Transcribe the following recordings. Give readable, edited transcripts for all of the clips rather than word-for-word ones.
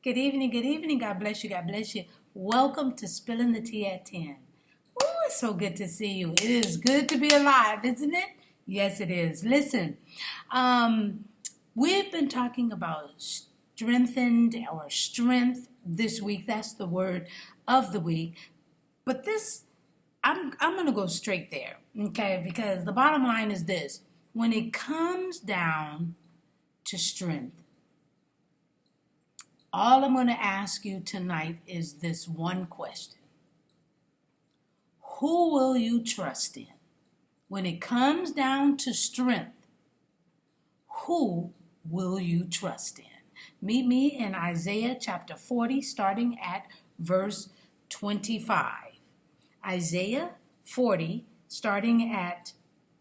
Good evening, good evening. God bless you, God bless you. Welcome to Spilling the Tea at 10. Ooh, it's so good to see you. It is good to be alive, isn't it? Yes, it is. Listen, we've been talking about strengthened or strength this week. That's the word of the week. But I'm going to go straight there, okay? Because the bottom line is this. When it comes down to strength, all I'm going to ask you tonight is this one question. Who will you trust in? When it comes down to strength, who will you trust in? Meet me in Isaiah chapter 40, starting at verse 25. Isaiah 40, starting at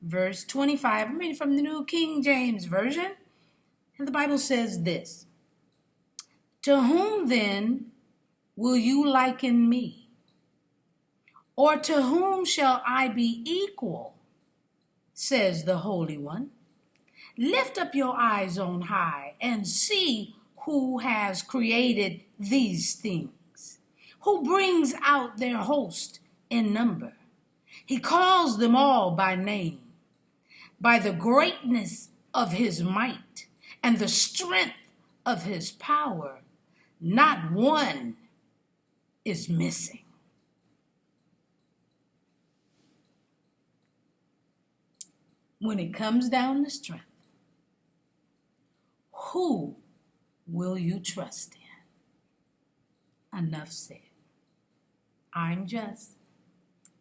verse 25. I'm reading from the New King James Version. And the Bible says this. To whom then will you liken me? Or to whom shall I be equal? Says the Holy One. Lift up your eyes on high and see who has created these things, who brings out their host in number. He calls them all by name, by the greatness of his might and the strength of his power. Not one is missing. When it comes down to strength, who will you trust in? Enough said. I'm just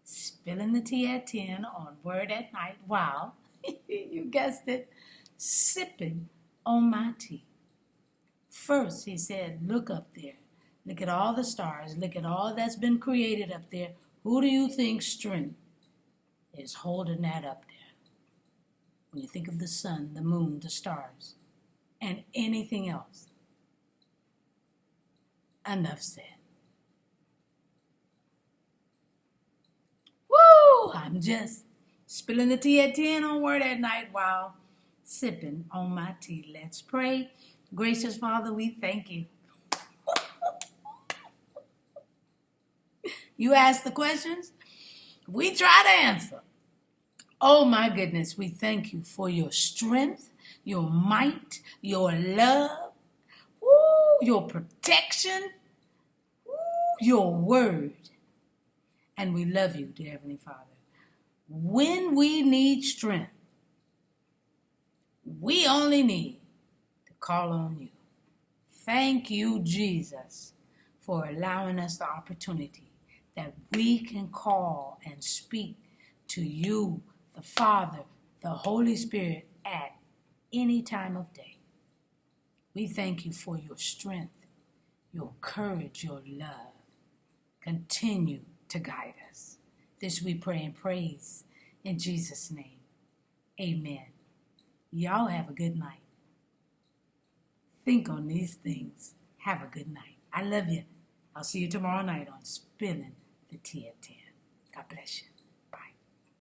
spilling the tea at 10 on Word at Night while, you guessed it, sipping on my tea. First, he said, look up there. Look at all the stars. Look at all that's been created up there. Who do you think strength is holding that up there? When you think of the sun, the moon, the stars, and anything else. Enough said. Woo! I'm just spilling the tea at 10 on Word at Night while sipping on my tea. Let's pray. Gracious Father, we thank you. You ask the questions, we try to answer. Oh my goodness, we thank you for your strength, your might, your love, your protection, your word. And we love you, dear Heavenly Father. When we need strength, we only need call on you. Thank you, Jesus, for allowing us the opportunity that we can call and speak to you, the Father, the Holy Spirit at any time of day. We thank you for your strength, your courage, your love. Continue to guide us. This we pray and praise in Jesus' name. Amen. Y'all have a good night. Think on these things. Have a good night. I love you. I'll see you tomorrow night on Spilling the Tea at 10. God bless you.